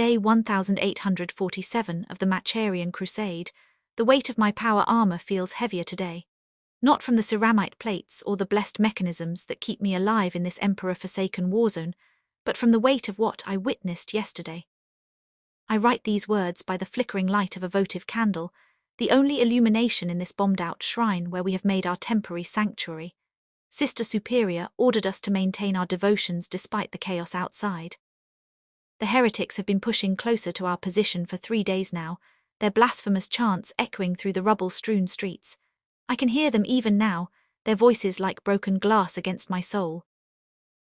Day 1847 of the Macharian Crusade, the weight of my power armor feels heavier today. Not from the ceramite plates or the blessed mechanisms that keep me alive in this emperor-forsaken warzone, but from the weight of what I witnessed yesterday. I write these words by the flickering light of a votive candle, the only illumination in this bombed-out shrine where we have made our temporary sanctuary. Sister Superior ordered us to maintain our devotions despite the chaos outside. The heretics have been pushing closer to our position for 3 days now, their blasphemous chants echoing through the rubble-strewn streets. I can hear them even now, their voices like broken glass against my soul.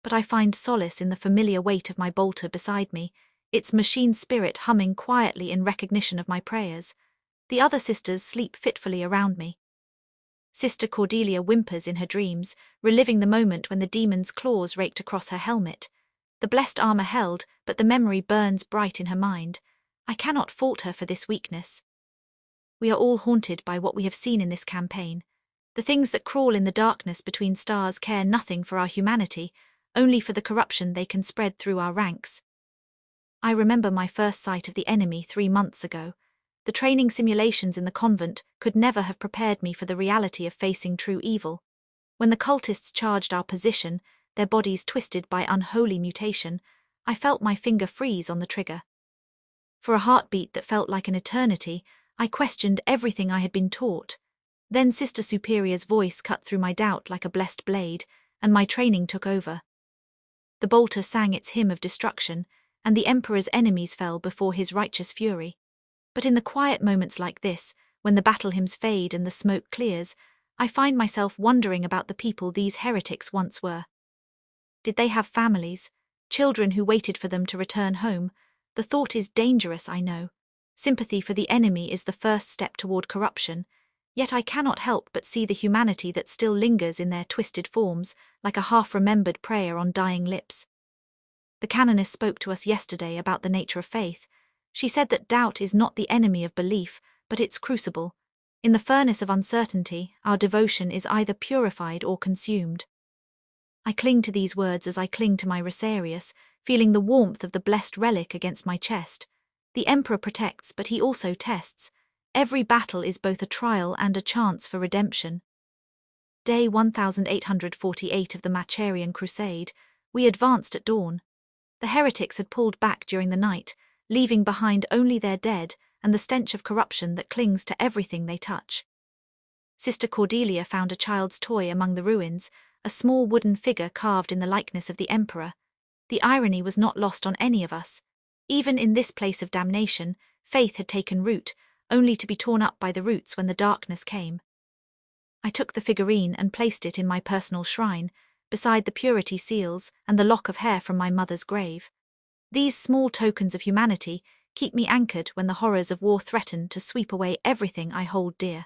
But I find solace in the familiar weight of my bolter beside me, its machine spirit humming quietly in recognition of my prayers. The other sisters sleep fitfully around me. Sister Cordelia whimpers in her dreams, reliving the moment when the demon's claws raked across her helmet. The blessed armor held, but the memory burns bright in her mind. I cannot fault her for this weakness. We are all haunted by what we have seen in this campaign. The things that crawl in the darkness between stars care nothing for our humanity, only for the corruption they can spread through our ranks. I remember my first sight of the enemy 3 months ago. The training simulations in the convent could never have prepared me for the reality of facing true evil. When the cultists charged our position, their bodies twisted by unholy mutation, I felt my finger freeze on the trigger. For a heartbeat that felt like an eternity, I questioned everything I had been taught. Then Sister Superior's voice cut through my doubt like a blessed blade, and my training took over. The bolter sang its hymn of destruction, and the Emperor's enemies fell before his righteous fury. But in the quiet moments like this, when the battle hymns fade and the smoke clears, I find myself wondering about the people these heretics once were. Did they have families, children who waited for them to return home? The thought is dangerous, I know. Sympathy for the enemy is the first step toward corruption, yet I cannot help but see the humanity that still lingers in their twisted forms, like a half-remembered prayer on dying lips. The canoness spoke to us yesterday about the nature of faith. She said that doubt is not the enemy of belief, but its crucible. In the furnace of uncertainty, our devotion is either purified or consumed. I cling to these words as I cling to my Rosarius, feeling the warmth of the blessed relic against my chest. The Emperor protects, but he also tests. Every battle is both a trial and a chance for redemption. Day 1848 of the Macharian Crusade, we advanced at dawn. The heretics had pulled back during the night, leaving behind only their dead and the stench of corruption that clings to everything they touch. Sister Cordelia found a child's toy among the ruins, a small wooden figure carved in the likeness of the Emperor. The irony was not lost on any of us. Even in this place of damnation, faith had taken root, only to be torn up by the roots when the darkness came. I took the figurine and placed it in my personal shrine, beside the purity seals and the lock of hair from my mother's grave. These small tokens of humanity keep me anchored when the horrors of war threaten to sweep away everything I hold dear.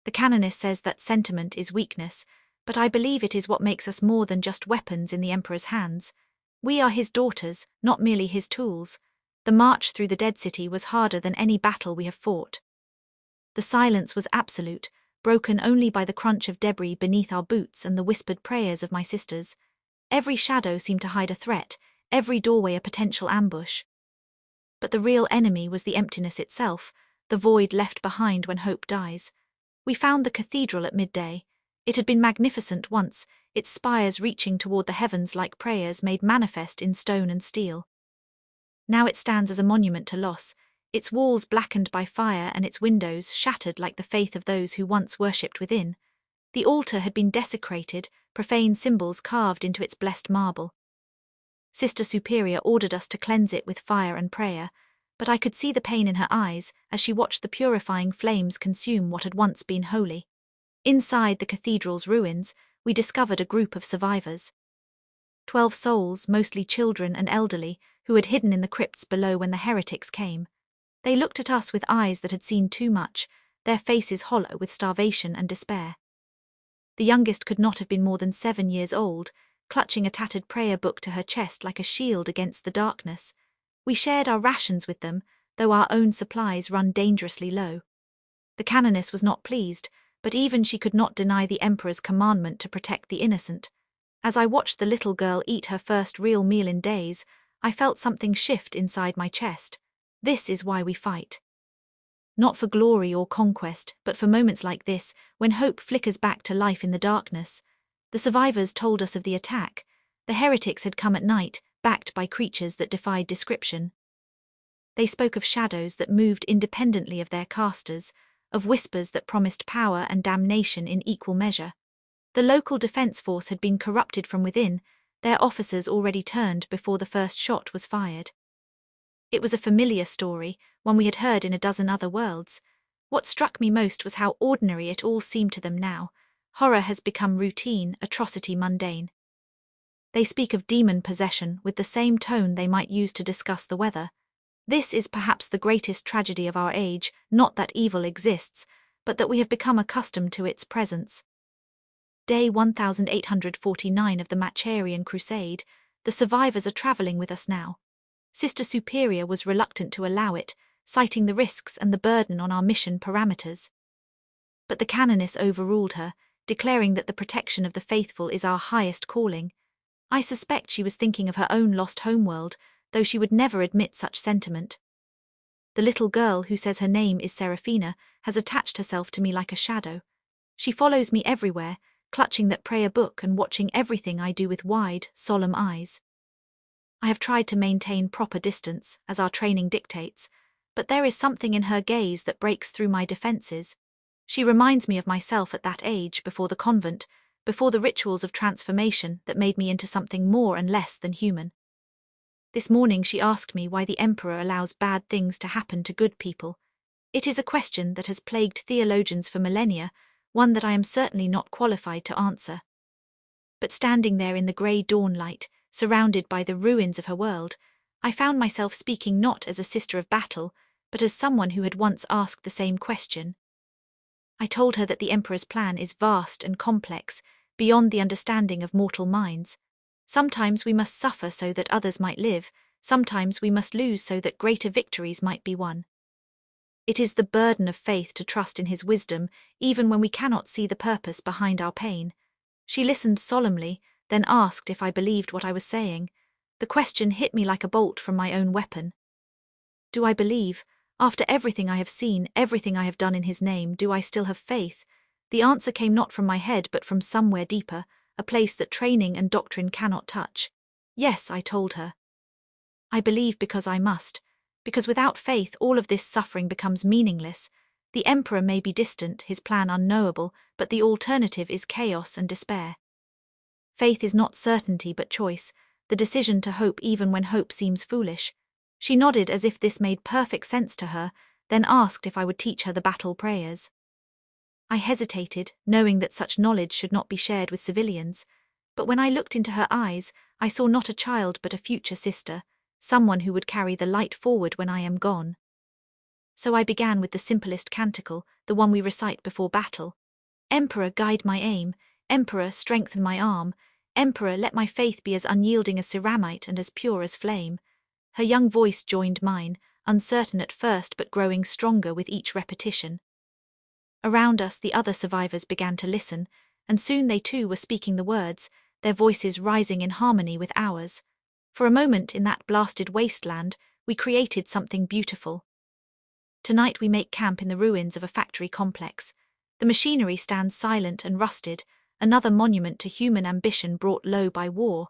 The canoness says that sentiment is weakness, but I believe it is what makes us more than just weapons in the Emperor's hands. We are his daughters, not merely his tools. The march through the Dead City was harder than any battle we have fought. The silence was absolute, broken only by the crunch of debris beneath our boots and the whispered prayers of my sisters. Every shadow seemed to hide a threat, every doorway a potential ambush. But the real enemy was the emptiness itself, the void left behind when hope dies. We found the cathedral at midday. It had been magnificent once, its spires reaching toward the heavens like prayers made manifest in stone and steel. Now it stands as a monument to loss, its walls blackened by fire and its windows shattered like the faith of those who once worshipped within. The altar had been desecrated, profane symbols carved into its blessed marble. Sister Superior ordered us to cleanse it with fire and prayer, but I could see the pain in her eyes as she watched the purifying flames consume what had once been holy. Inside the cathedral's ruins, we discovered a group of survivors. 12 souls, mostly children and elderly, who had hidden in the crypts below when the heretics came. They looked at us with eyes that had seen too much, their faces hollow with starvation and despair. The youngest could not have been more than 7 years old, clutching a tattered prayer book to her chest like a shield against the darkness. We shared our rations with them, though our own supplies run dangerously low. The canoness was not pleased, but even she could not deny the Emperor's commandment to protect the innocent. As I watched the little girl eat her first real meal in days, I felt something shift inside my chest. This is why we fight. Not for glory or conquest, but for moments like this, when hope flickers back to life in the darkness. The survivors told us of the attack. The heretics had come at night, backed by creatures that defied description. They spoke of shadows that moved independently of their casters, of whispers that promised power and damnation in equal measure. The local defense force had been corrupted from within, their officers already turned before the first shot was fired. It was a familiar story, one we had heard in a dozen other worlds. What struck me most was how ordinary it all seemed to them now. Horror has become routine, atrocity mundane. They speak of demon possession with the same tone they might use to discuss the weather. This is perhaps the greatest tragedy of our age, not that evil exists, but that we have become accustomed to its presence. Day 1849 of the Macharian Crusade, the survivors are traveling with us now. Sister Superior was reluctant to allow it, citing the risks and the burden on our mission parameters. But the canoness overruled her, declaring that the protection of the faithful is our highest calling. I suspect she was thinking of her own lost homeworld, though she would never admit such sentiment. The little girl who says her name is Seraphina has attached herself to me like a shadow. She follows me everywhere, clutching that prayer book and watching everything I do with wide, solemn eyes. I have tried to maintain proper distance, as our training dictates, but there is something in her gaze that breaks through my defenses. She reminds me of myself at that age, before the convent, before the rituals of transformation that made me into something more and less than human. This morning she asked me why the Emperor allows bad things to happen to good people. It is a question that has plagued theologians for millennia, one that I am certainly not qualified to answer. But standing there in the grey dawn light, surrounded by the ruins of her world, I found myself speaking not as a sister of battle, but as someone who had once asked the same question. I told her that the Emperor's plan is vast and complex, beyond the understanding of mortal minds. Sometimes we must suffer so that others might live, sometimes we must lose so that greater victories might be won. It is the burden of faith to trust in his wisdom, even when we cannot see the purpose behind our pain. She listened solemnly, then asked if I believed what I was saying. The question hit me like a bolt from my own weapon. Do I believe? After everything I have seen, everything I have done in his name, do I still have faith? The answer came not from my head but from somewhere deeper, a place that training and doctrine cannot touch. Yes, I told her. I believe because I must, because without faith all of this suffering becomes meaningless. The Emperor may be distant, his plan unknowable, but the alternative is chaos and despair. Faith is not certainty but choice, the decision to hope even when hope seems foolish. She nodded as if this made perfect sense to her, then asked if I would teach her the battle prayers. I hesitated, knowing that such knowledge should not be shared with civilians, but when I looked into her eyes, I saw not a child but a future sister, someone who would carry the light forward when I am gone. So I began with the simplest canticle, the one we recite before battle. Emperor, guide my aim. Emperor, strengthen my arm. Emperor, let my faith be as unyielding as ceramite and as pure as flame. Her young voice joined mine, uncertain at first but growing stronger with each repetition. Around us the other survivors began to listen, and soon they too were speaking the words, their voices rising in harmony with ours. For a moment in that blasted wasteland, we created something beautiful. Tonight we make camp in the ruins of a factory complex. The machinery stands silent and rusted, another monument to human ambition brought low by war.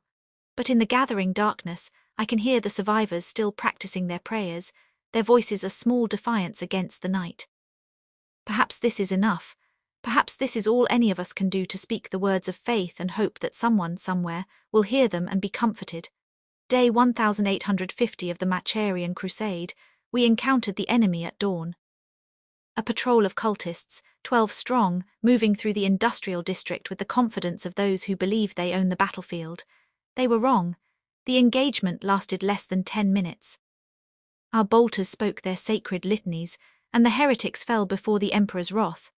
But in the gathering darkness, I can hear the survivors still practicing their prayers, their voices a small defiance against the night. Perhaps this is enough. Perhaps this is all any of us can do to speak the words of faith and hope that someone, somewhere, will hear them and be comforted. Day 1850 of the Macharian Crusade, we encountered the enemy at dawn. A patrol of cultists, 12 strong, moving through the industrial district with the confidence of those who believe they own the battlefield. They were wrong. The engagement lasted less than 10 minutes. Our bolters spoke their sacred litanies, and the heretics fell before the Emperor's wrath.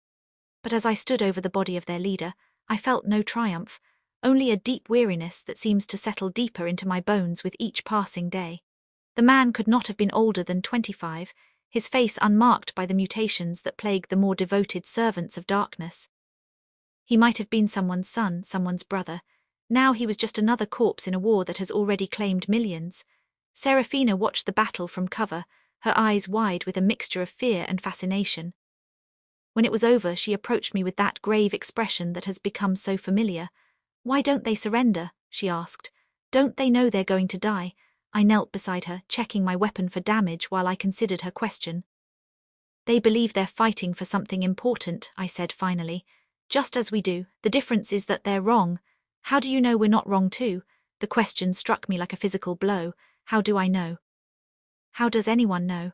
But as I stood over the body of their leader, I felt no triumph, only a deep weariness that seems to settle deeper into my bones with each passing day. The man could not have been older than 25, his face unmarked by the mutations that plague the more devoted servants of darkness. He might have been someone's son, someone's brother. Now he was just another corpse in a war that has already claimed millions. Serafina watched the battle from cover, her eyes wide with a mixture of fear and fascination. When it was over, she approached me with that grave expression that has become so familiar. "Why don't they surrender?" she asked. "Don't they know they're going to die?" I knelt beside her, checking my weapon for damage while I considered her question. "They believe they're fighting for something important," I said finally. "Just as we do. The difference is that they're wrong." "How do you know we're not wrong too?" The question struck me like a physical blow. How do I know? How does anyone know?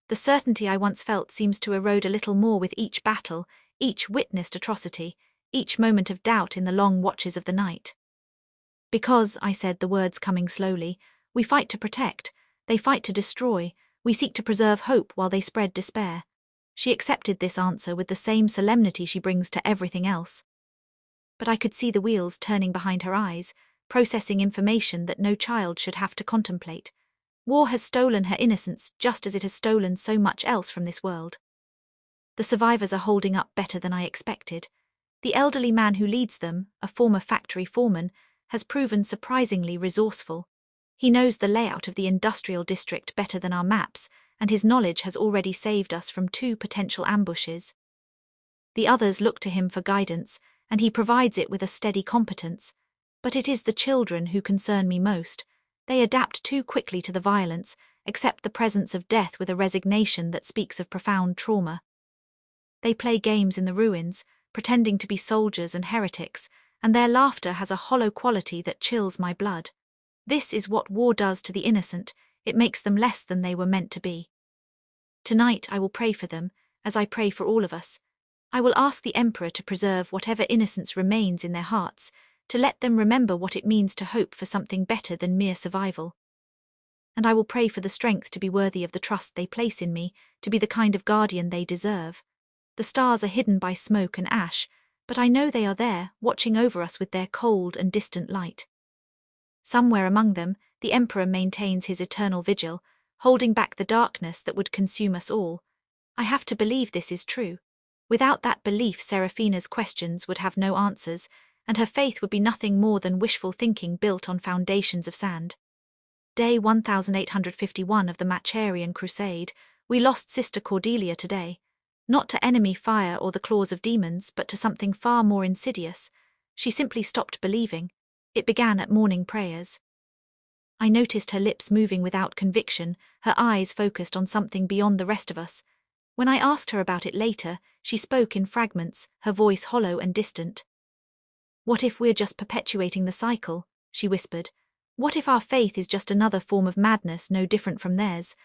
The certainty I once felt seems to erode a little more with each battle, each witnessed atrocity, each moment of doubt in the long watches of the night. "Because," I said, the words coming slowly, "we fight to protect, they fight to destroy, we seek to preserve hope while they spread despair." She accepted this answer with the same solemnity she brings to everything else. But I could see the wheels turning behind her eyes, processing information that no child should have to contemplate. War has stolen her innocence just as it has stolen so much else from this world. The survivors are holding up better than I expected. The elderly man who leads them, a former factory foreman, has proven surprisingly resourceful. He knows the layout of the industrial district better than our maps, and his knowledge has already saved us from 2 potential ambushes. The others look to him for guidance, and he provides it with a steady competence. But it is the children who concern me most. They adapt too quickly to the violence, accept the presence of death with a resignation that speaks of profound trauma. They play games in the ruins, pretending to be soldiers and heretics, and their laughter has a hollow quality that chills my blood. This is what war does to the innocent. It makes them less than they were meant to be. Tonight I will pray for them, as I pray for all of us. I will ask the Emperor to preserve whatever innocence remains in their hearts, to let them remember what it means to hope for something better than mere survival. And I will pray for the strength to be worthy of the trust they place in me, to be the kind of guardian they deserve. The stars are hidden by smoke and ash, but I know they are there, watching over us with their cold and distant light. Somewhere among them, the Emperor maintains his eternal vigil, holding back the darkness that would consume us all. I have to believe this is true. Without that belief, Serafina's questions would have no answers, and her faith would be nothing more than wishful thinking built on foundations of sand. Day 1851 of the Macharian Crusade, we lost Sister Cordelia today. Not to enemy fire or the claws of demons, but to something far more insidious. She simply stopped believing. It began at morning prayers. I noticed her lips moving without conviction, her eyes focused on something beyond the rest of us. When I asked her about it later, she spoke in fragments, her voice hollow and distant. "What if we're just perpetuating the cycle?" she whispered. "What if our faith is just another form of madness no different from theirs?"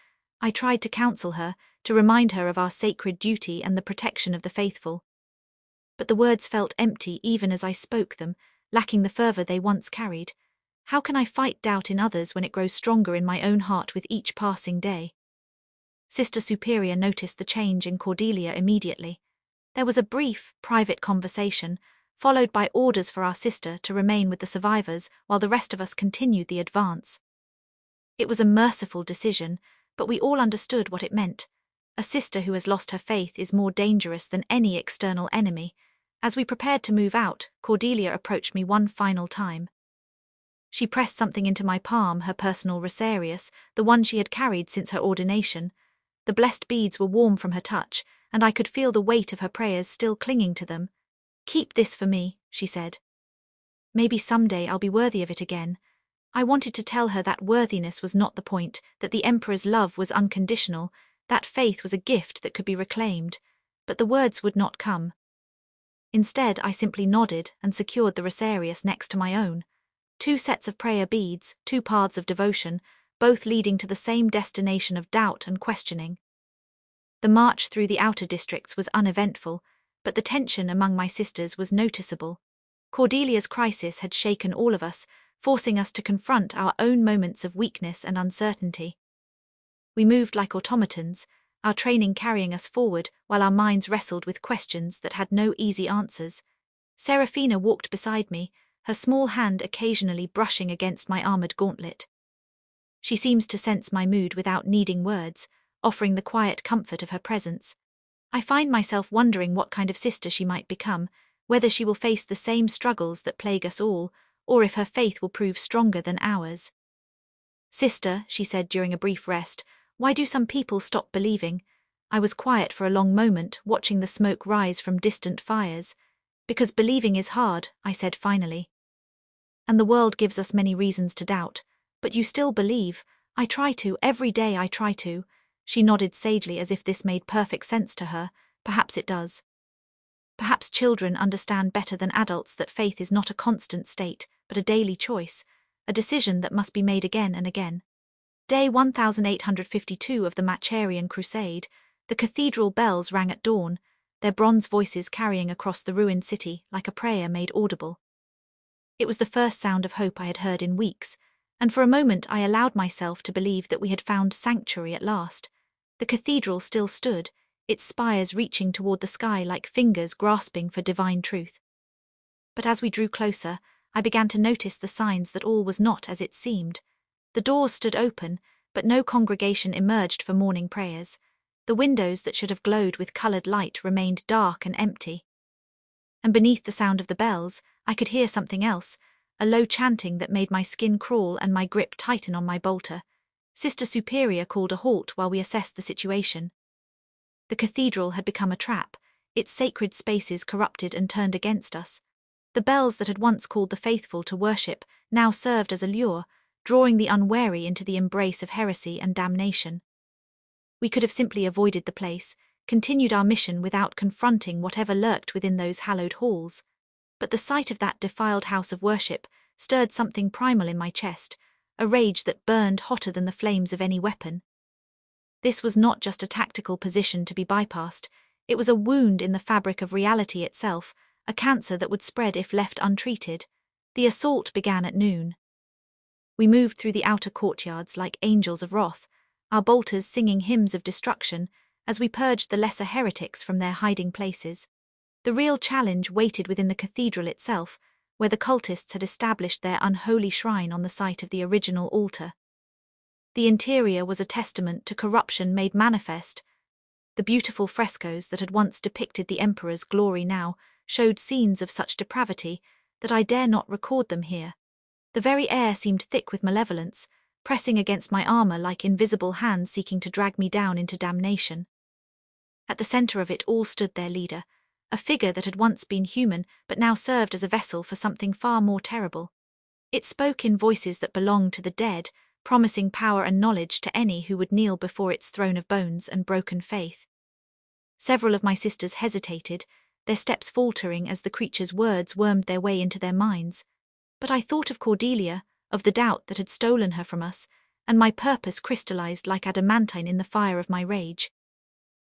I tried to counsel her, to remind her of our sacred duty and the protection of the faithful. But the words felt empty even as I spoke them, lacking the fervor they once carried. How can I fight doubt in others when it grows stronger in my own heart with each passing day? Sister Superior noticed the change in Cordelia immediately. There was a brief, private conversation, followed by orders for our sister to remain with the survivors while the rest of us continued the advance. It was a merciful decision, but we all understood what it meant. A sister who has lost her faith is more dangerous than any external enemy. As we prepared to move out, Cordelia approached me one final time. She pressed something into my palm, her personal rosarius, the one she had carried since her ordination. The blessed beads were warm from her touch, and I could feel the weight of her prayers still clinging to them. "Keep this for me," she said. "Maybe someday I'll be worthy of it again." I wanted to tell her that worthiness was not the point, that the Emperor's love was unconditional, that faith was a gift that could be reclaimed, but the words would not come. Instead, I simply nodded and secured the rosarius next to my own. 2 sets of prayer beads, 2 paths of devotion, both leading to the same destination of doubt and questioning. The march through the outer districts was uneventful, but the tension among my sisters was noticeable. Cordelia's crisis had shaken all of us, forcing us to confront our own moments of weakness and uncertainty. We moved like automatons, our training carrying us forward while our minds wrestled with questions that had no easy answers. Serafina walked beside me, her small hand occasionally brushing against my armored gauntlet. She seems to sense my mood without needing words, offering the quiet comfort of her presence. I find myself wondering what kind of sister she might become, whether she will face the same struggles that plague us all, or if her faith will prove stronger than ours. Sister, she said during a brief rest, why do some people stop believing? I was quiet for a long moment, watching the smoke rise from distant fires. Because believing is hard, I said finally. And the world gives us many reasons to doubt. But you still believe. I try to, every day I try to. She nodded sagely as if this made perfect sense to her. Perhaps it does. Perhaps children understand better than adults that faith is not a constant state, but a daily choice, a decision that must be made again and again. Day 1852 of the Macharian Crusade, the cathedral bells rang at dawn, their bronze voices carrying across the ruined city like a prayer made audible. It was the first sound of hope I had heard in weeks, and for a moment I allowed myself to believe that we had found sanctuary at last. The cathedral still stood, its spires reaching toward the sky like fingers grasping for divine truth. But as we drew closer, I began to notice the signs that all was not as it seemed. The doors stood open, but no congregation emerged for morning prayers. The windows that should have glowed with colored light remained dark and empty. And beneath the sound of the bells, I could hear something else, a low chanting that made my skin crawl and my grip tighten on my bolter. Sister Superior called a halt while we assessed the situation. The cathedral had become a trap, its sacred spaces corrupted and turned against us. The bells that had once called the faithful to worship now served as a lure, drawing the unwary into the embrace of heresy and damnation. We could have simply avoided the place, continued our mission without confronting whatever lurked within those hallowed halls. But the sight of that defiled house of worship stirred something primal in my chest, a rage that burned hotter than the flames of any weapon. This was not just a tactical position to be bypassed, it was a wound in the fabric of reality itself, a cancer that would spread if left untreated. The assault began at noon. We moved through the outer courtyards like angels of wrath, our bolters singing hymns of destruction as we purged the lesser heretics from their hiding places. The real challenge waited within the cathedral itself, where the cultists had established their unholy shrine on the site of the original altar. The interior was a testament to corruption made manifest. The beautiful frescoes that had once depicted the emperor's glory now showed scenes of such depravity that I dare not record them here. The very air seemed thick with malevolence, pressing against my armor like invisible hands seeking to drag me down into damnation. At the center of it all stood their leader, a figure that had once been human but now served as a vessel for something far more terrible. It spoke in voices that belonged to the dead, promising power and knowledge to any who would kneel before its throne of bones and broken faith. Several of my sisters hesitated, their steps faltering as the creature's words wormed their way into their minds. But I thought of Cordelia, of the doubt that had stolen her from us, and my purpose crystallized like adamantine in the fire of my rage.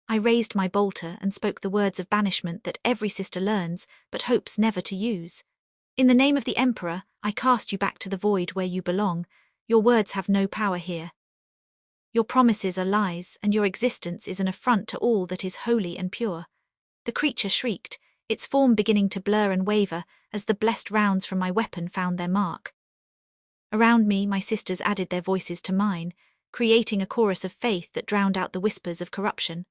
I raised my bolter and spoke the words of banishment that every sister learns but hopes never to use. In the name of the Emperor, I cast you back to the void where you belong. Your words have no power here. Your promises are lies, and your existence is an affront to all that is holy and pure. The creature shrieked, its form beginning to blur and waver as the blessed rounds from my weapon found their mark. Around me, my sisters added their voices to mine, creating a chorus of faith that drowned out the whispers of corruption.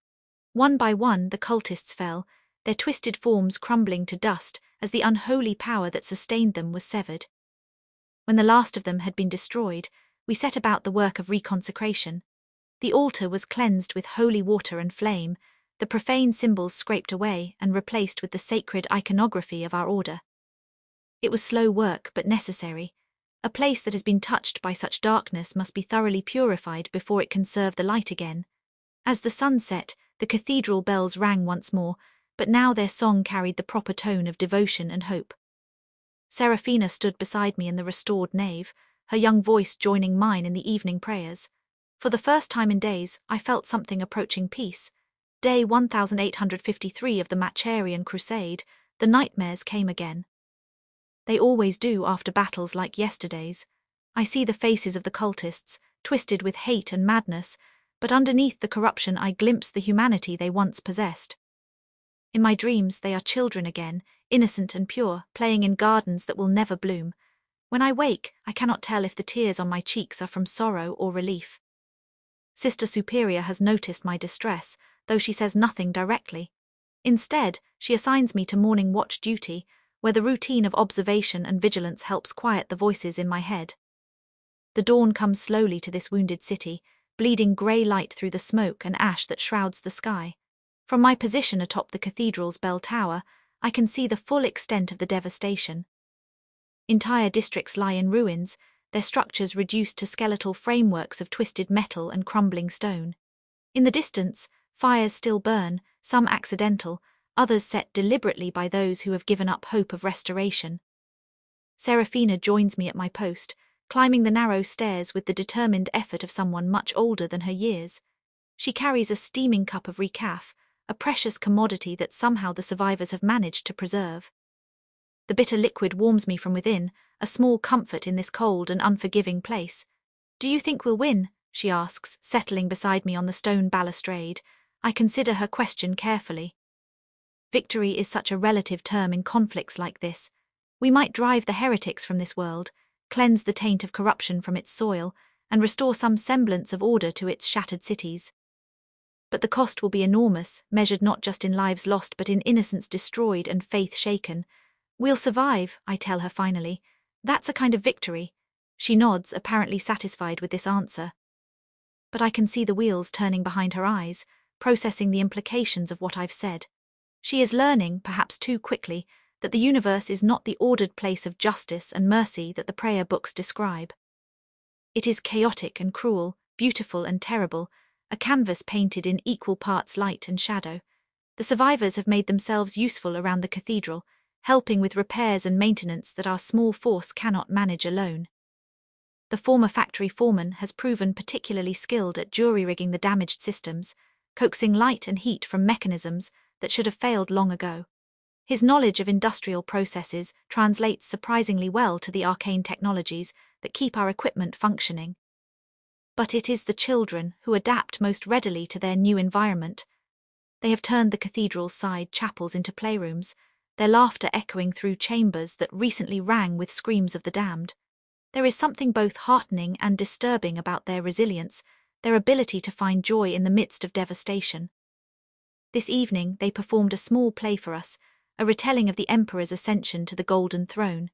One by one, the cultists fell, their twisted forms crumbling to dust as the unholy power that sustained them was severed. When the last of them had been destroyed, we set about the work of reconsecration. The altar was cleansed with holy water and flame, the profane symbols scraped away and replaced with the sacred iconography of our order. It was slow work but necessary. A place that has been touched by such darkness must be thoroughly purified before it can serve the light again. As the sun set, the cathedral bells rang once more, but now their song carried the proper tone of devotion and hope. Seraphina stood beside me in the restored nave, her young voice joining mine in the evening prayers. For the first time in days, I felt something approaching peace. Day 1853 of the Macharian Crusade, the nightmares came again. They always do after battles like yesterday's. I see the faces of the cultists, twisted with hate and madness, but underneath the corruption I glimpse the humanity they once possessed. In my dreams they are children again, innocent and pure, playing in gardens that will never bloom. When I wake, I cannot tell if the tears on my cheeks are from sorrow or relief. Sister Superior has noticed my distress, though she says nothing directly. Instead, she assigns me to morning watch duty, where the routine of observation and vigilance helps quiet the voices in my head. The dawn comes slowly to this wounded city, bleeding grey light through the smoke and ash that shrouds the sky. From my position atop the cathedral's bell tower, I can see the full extent of the devastation. Entire districts lie in ruins, their structures reduced to skeletal frameworks of twisted metal and crumbling stone. In the distance, fires still burn, some accidental, others set deliberately by those who have given up hope of restoration. Serafina joins me at my post, climbing the narrow stairs with the determined effort of someone much older than her years. She carries a steaming cup of recaf, a precious commodity that somehow the survivors have managed to preserve. The bitter liquid warms me from within, a small comfort in this cold and unforgiving place. "Do you think we'll win?" she asks, settling beside me on the stone balustrade. I consider her question carefully. Victory is such a relative term in conflicts like this. We might drive the heretics from this world, cleanse the taint of corruption from its soil, and restore some semblance of order to its shattered cities. But the cost will be enormous, measured not just in lives lost but in innocence destroyed and faith shaken. "We'll survive," I tell her finally. "That's a kind of victory." She nods, apparently satisfied with this answer. But I can see the wheels turning behind her eyes, processing the implications of what I've said. She is learning, perhaps too quickly, that the universe is not the ordered place of justice and mercy that the prayer books describe. It is chaotic and cruel, beautiful and terrible, a canvas painted in equal parts light and shadow. The survivors have made themselves useful around the cathedral, helping with repairs and maintenance that our small force cannot manage alone. The former factory foreman has proven particularly skilled at jury-rigging the damaged systems, coaxing light and heat from mechanisms that should have failed long ago. His knowledge of industrial processes translates surprisingly well to the arcane technologies that keep our equipment functioning. But it is the children who adapt most readily to their new environment. They have turned the cathedral's side chapels into playrooms, their laughter echoing through chambers that recently rang with screams of the damned. There is something both heartening and disturbing about their resilience, their ability to find joy in the midst of devastation. This evening they performed a small play for us, a retelling of the Emperor's ascension to the Golden Throne.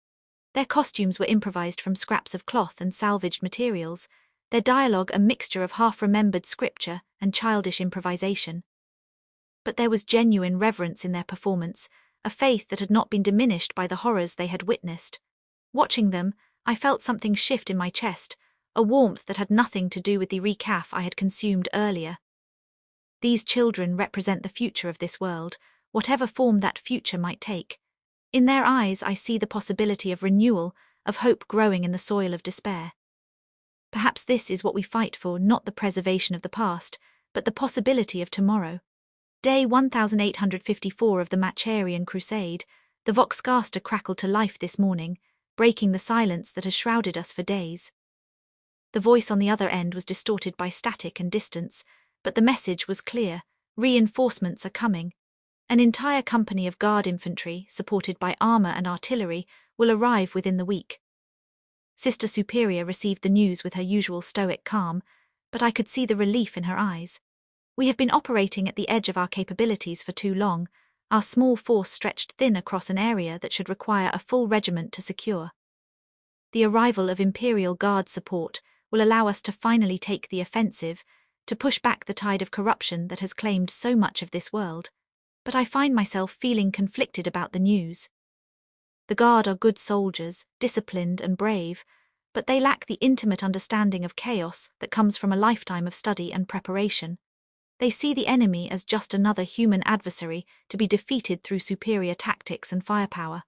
Their costumes were improvised from scraps of cloth and salvaged materials, their dialogue a mixture of half-remembered scripture and childish improvisation. But there was genuine reverence in their performance, a faith that had not been diminished by the horrors they had witnessed. Watching them, I felt something shift in my chest, a warmth that had nothing to do with the recaf I had consumed earlier. These children represent the future of this world, whatever form that future might take. In their eyes I see the possibility of renewal, of hope growing in the soil of despair. Perhaps this is what we fight for, not the preservation of the past, but the possibility of tomorrow. Day 1854 of the Macharian Crusade, the Voxcaster crackled to life this morning, breaking the silence that has shrouded us for days. The voice on the other end was distorted by static and distance, but the message was clear: reinforcements are coming. An entire company of guard infantry, supported by armor and artillery, will arrive within the week. Sister Superior received the news with her usual stoic calm, but I could see the relief in her eyes. We have been operating at the edge of our capabilities for too long, our small force stretched thin across an area that should require a full regiment to secure. The arrival of Imperial Guard support will allow us to finally take the offensive, to push back the tide of corruption that has claimed so much of this world. But I find myself feeling conflicted about the news. The Guard are good soldiers, disciplined and brave, but they lack the intimate understanding of chaos that comes from a lifetime of study and preparation. They see the enemy as just another human adversary to be defeated through superior tactics and firepower.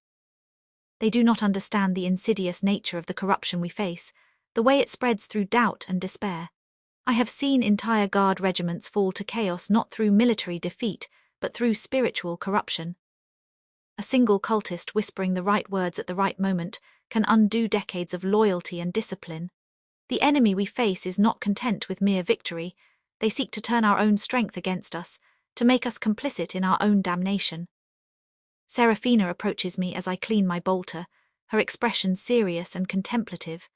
They do not understand the insidious nature of the corruption we face, the way it spreads through doubt and despair. I have seen entire Guard regiments fall to chaos not through military defeat, but through spiritual corruption. A single cultist whispering the right words at the right moment can undo decades of loyalty and discipline. The enemy we face is not content with mere victory. They seek to turn our own strength against us, to make us complicit in our own damnation. Serafina approaches me as I clean my bolter, her expression serious and contemplative.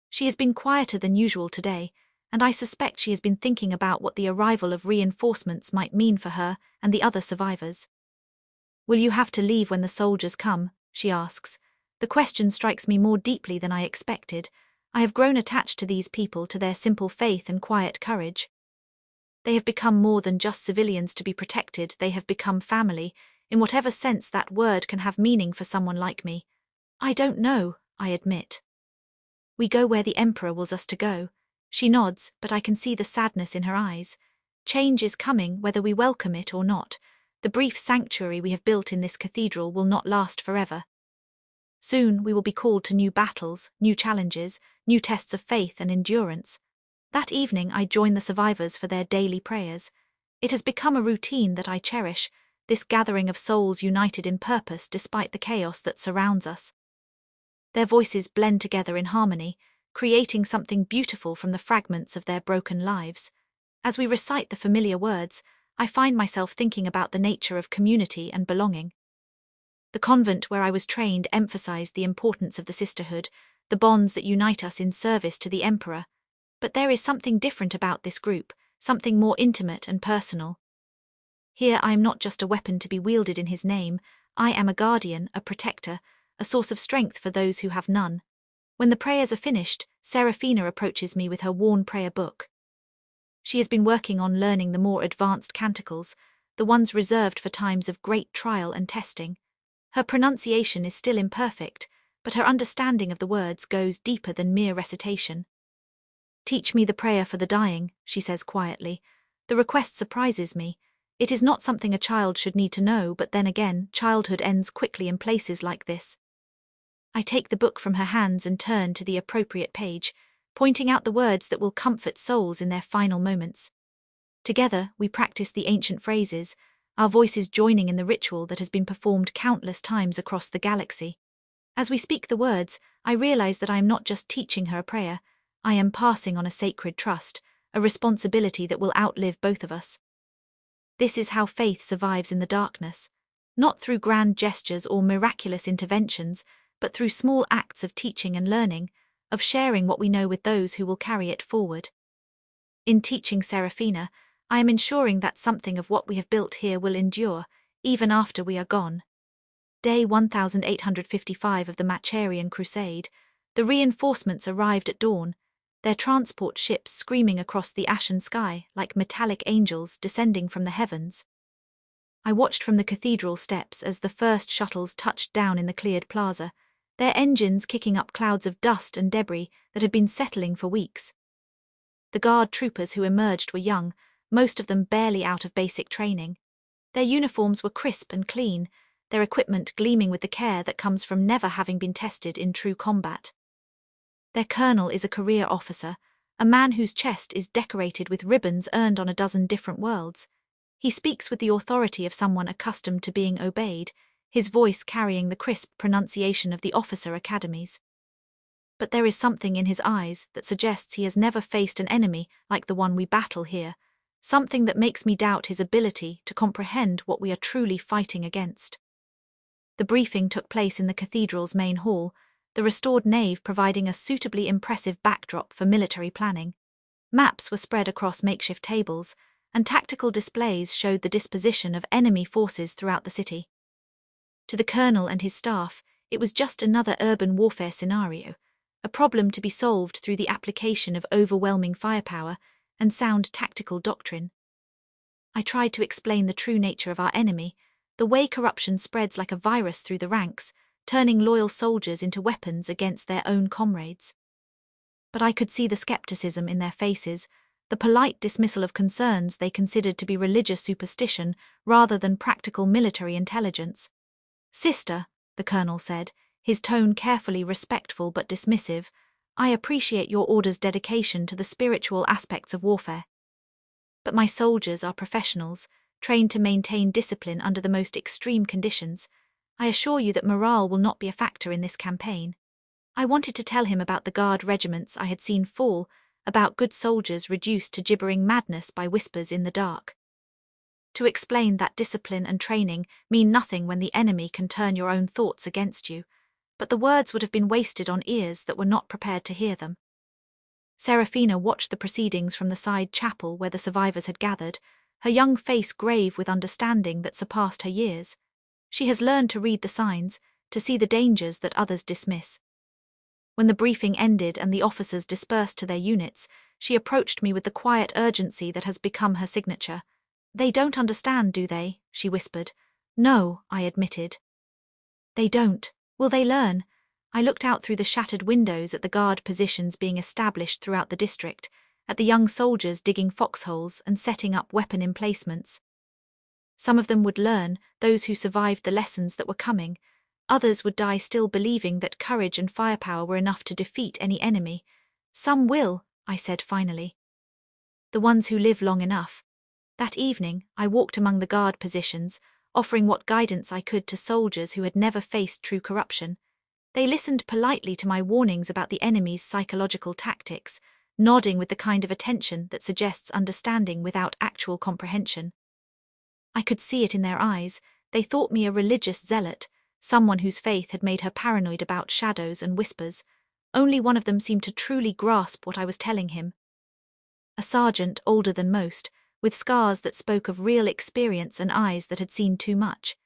She has been quieter than usual today, and I suspect she has been thinking about what the arrival of reinforcements might mean for her and the other survivors. "Will you have to leave when the soldiers come?" she asks. The question strikes me more deeply than I expected. I have grown attached to these people, to their simple faith and quiet courage. They have become more than just civilians to be protected, they have become family, in whatever sense that word can have meaning for someone like me. I don't know, I admit. We go where the Emperor wills us to go. She nods, but I can see the sadness in her eyes. Change is coming, whether we welcome it or not. The brief sanctuary we have built in this cathedral will not last forever. Soon we will be called to new battles, new challenges, new tests of faith and endurance. That evening I join the survivors for their daily prayers. It has become a routine that I cherish, this gathering of souls united in purpose despite the chaos that surrounds us. Their voices blend together in harmony, creating something beautiful from the fragments of their broken lives. As we recite the familiar words, I find myself thinking about the nature of community and belonging. The convent where I was trained emphasized the importance of the sisterhood, the bonds that unite us in service to the Emperor. But there is something different about this group, something more intimate and personal. Here I am not just a weapon to be wielded in his name, I am a guardian, a protector, a source of strength for those who have none. When the prayers are finished, Serafina approaches me with her worn prayer book. She has been working on learning the more advanced canticles, the ones reserved for times of great trial and testing. Her pronunciation is still imperfect, but her understanding of the words goes deeper than mere recitation. "Teach me the prayer for the dying," she says quietly. The request surprises me. It is not something a child should need to know, but then again, childhood ends quickly in places like this. I take the book from her hands and turn to the appropriate page, pointing out the words that will comfort souls in their final moments. Together, we practice the ancient phrases, our voices joining in the ritual that has been performed countless times across the galaxy. As we speak the words, I realize that I am not just teaching her a prayer, I am passing on a sacred trust, a responsibility that will outlive both of us. This is how faith survives in the darkness, not through grand gestures or miraculous interventions, but through small acts of teaching and learning, of sharing what we know with those who will carry it forward. In teaching Serafina, I am ensuring that something of what we have built here will endure, even after we are gone. Day 1855 of the Macharian Crusade, the reinforcements arrived at dawn, their transport ships screaming across the ashen sky like metallic angels descending from the heavens. I watched from the cathedral steps as the first shuttles touched down in the cleared plaza, their engines kicking up clouds of dust and debris that had been settling for weeks. The guard troopers who emerged were young, most of them barely out of basic training. Their uniforms were crisp and clean, their equipment gleaming with the care that comes from never having been tested in true combat. Their colonel is a career officer, a man whose chest is decorated with ribbons earned on a dozen different worlds. He speaks with the authority of someone accustomed to being obeyed, his voice carrying the crisp pronunciation of the officer academies. But there is something in his eyes that suggests he has never faced an enemy like the one we battle here, something that makes me doubt his ability to comprehend what we are truly fighting against. The briefing took place in the cathedral's main hall, the restored nave providing a suitably impressive backdrop for military planning. Maps were spread across makeshift tables, and tactical displays showed the disposition of enemy forces throughout the city. To the colonel and his staff, it was just another urban warfare scenario, a problem to be solved through the application of overwhelming firepower and sound tactical doctrine. I tried to explain the true nature of our enemy, the way corruption spreads like a virus through the ranks, turning loyal soldiers into weapons against their own comrades. But I could see the skepticism in their faces, the polite dismissal of concerns they considered to be religious superstition rather than practical military intelligence. "Sister," the colonel said, his tone carefully respectful but dismissive, "I appreciate your order's dedication to the spiritual aspects of warfare. But my soldiers are professionals, trained to maintain discipline under the most extreme conditions. I assure you that morale will not be a factor in this campaign." I wanted to tell him about the guard regiments I had seen fall, about good soldiers reduced to gibbering madness by whispers in the dark. To explain that discipline and training mean nothing when the enemy can turn your own thoughts against you, but the words would have been wasted on ears that were not prepared to hear them. Serafina watched the proceedings from the side chapel where the survivors had gathered, her young face grave with understanding that surpassed her years. She has learned to read the signs, to see the dangers that others dismiss. When the briefing ended and the officers dispersed to their units, she approached me with the quiet urgency that has become her signature. "They don't understand, do they?" she whispered. "No," I admitted. "They don't. Will they learn?" I looked out through the shattered windows at the guard positions being established throughout the district, at the young soldiers digging foxholes and setting up weapon emplacements. Some of them would learn, those who survived the lessons that were coming. Others would die still believing that courage and firepower were enough to defeat any enemy. "Some will," I said finally. "The ones who live long enough." That evening, I walked among the guard positions, offering what guidance I could to soldiers who had never faced true corruption. They listened politely to my warnings about the enemy's psychological tactics, nodding with the kind of attention that suggests understanding without actual comprehension. I could see it in their eyes. They thought me a religious zealot, someone whose faith had made her paranoid about shadows and whispers. Only one of them seemed to truly grasp what I was telling him. A sergeant older than most, with scars that spoke of real experience and eyes that had seen too much.